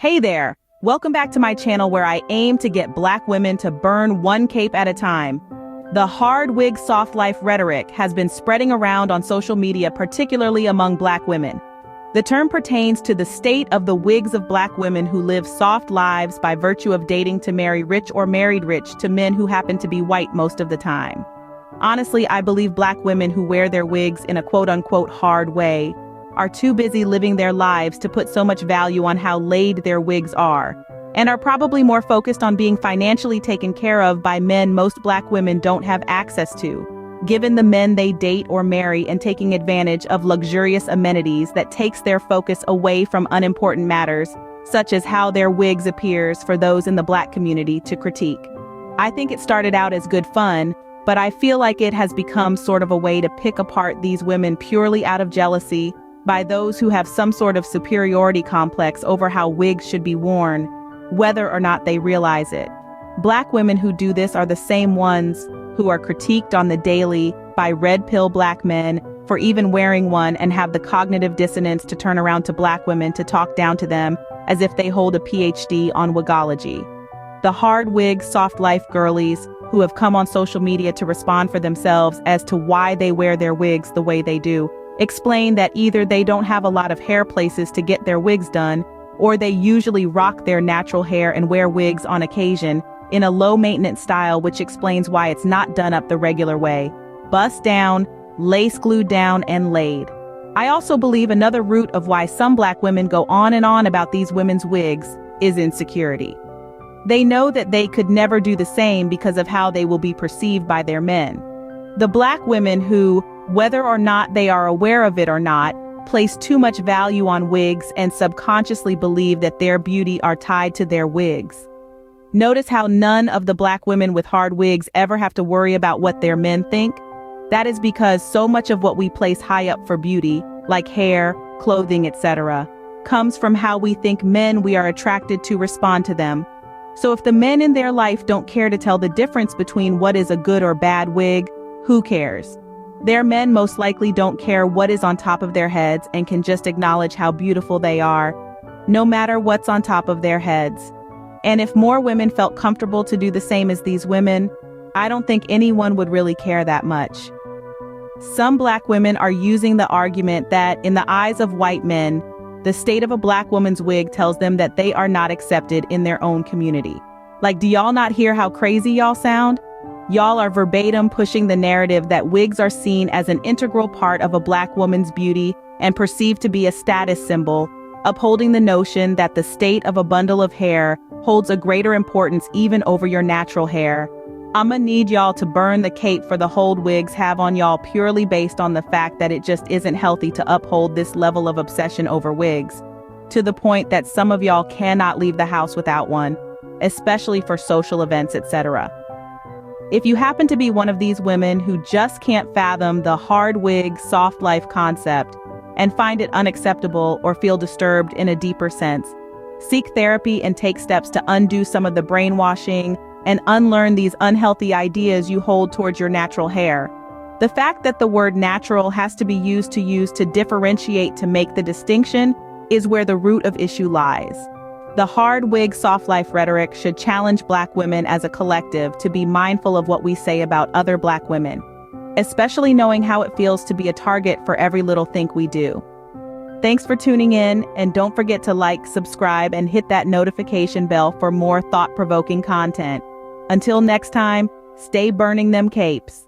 Hey there! Welcome back to my channel where I aim to get Black women to burn one cape at a time. The hard wig soft life rhetoric has been spreading around on social media, particularly among Black women. The term pertains to the state of the wigs of Black women who live soft lives by virtue of dating to marry rich or married rich to men who happen to be white most of the time. Honestly, I believe Black women who wear their wigs in a quote-unquote hard way are too busy living their lives to put so much value on how laid their wigs are, and are probably more focused on being financially taken care of by men most Black women don't have access to, given the men they date or marry, and taking advantage of luxurious amenities that takes their focus away from unimportant matters, such as how their wigs appears for those in the Black community to critique. I think it started out as good fun, but I feel like it has become sort of a way to pick apart these women purely out of jealousy by those who have some sort of superiority complex over how wigs should be worn, whether or not they realize it. Black women who do this are the same ones who are critiqued on the daily by red-pill Black men for even wearing one, and have the cognitive dissonance to turn around to Black women to talk down to them as if they hold a PhD on wigology. The hard wig, soft life girlies who have come on social media to respond for themselves as to why they wear their wigs the way they do explain that either they don't have a lot of hair places to get their wigs done, or they usually rock their natural hair and wear wigs on occasion in a low-maintenance style, which explains why it's not done up the regular way. Bust down, lace glued down, and laid. I also believe another root of why some Black women go on and on about these women's wigs is insecurity. They know that they could never do the same because of how they will be perceived by their men. The Black women who, whether or not they are aware of it or not, place too much value on wigs and subconsciously believe that their beauty are tied to their wigs. Notice how none of the Black women with hard wigs ever have to worry about what their men think? That is because so much of what we place high up for beauty, like hair, clothing, etc., comes from how we think men we are attracted to respond to them. So if the men in their life don't care to tell the difference between what is a good or bad wig, who cares? Their men most likely don't care what is on top of their heads and can just acknowledge how beautiful they are, no matter what's on top of their heads. And if more women felt comfortable to do the same as these women, I don't think anyone would really care that much. Some Black women are using the argument that, in the eyes of white men, the state of a Black woman's wig tells them that they are not accepted in their own community. Like, do y'all not hear how crazy y'all sound? Y'all are verbatim pushing the narrative that wigs are seen as an integral part of a Black woman's beauty and perceived to be a status symbol, upholding the notion that the state of a bundle of hair holds a greater importance even over your natural hair. I'ma need y'all to burn the cape for the hold wigs have on y'all purely based on the fact that it just isn't healthy to uphold this level of obsession over wigs, to the point that some of y'all cannot leave the house without one, especially for social events, etc. If you happen to be one of these women who just can't fathom the hard wig, soft life concept and find it unacceptable or feel disturbed in a deeper sense, seek therapy and take steps to undo some of the brainwashing and unlearn these unhealthy ideas you hold towards your natural hair. The fact that the word natural has to be used to differentiate to make the distinction is where the root of issue lies. The hard wig, soft life rhetoric should challenge Black women as a collective to be mindful of what we say about other Black women, especially knowing how it feels to be a target for every little think we do. Thanks for tuning in, and don't forget to like, subscribe, and hit that notification bell for more thought-provoking content. Until next time, stay burning them capes.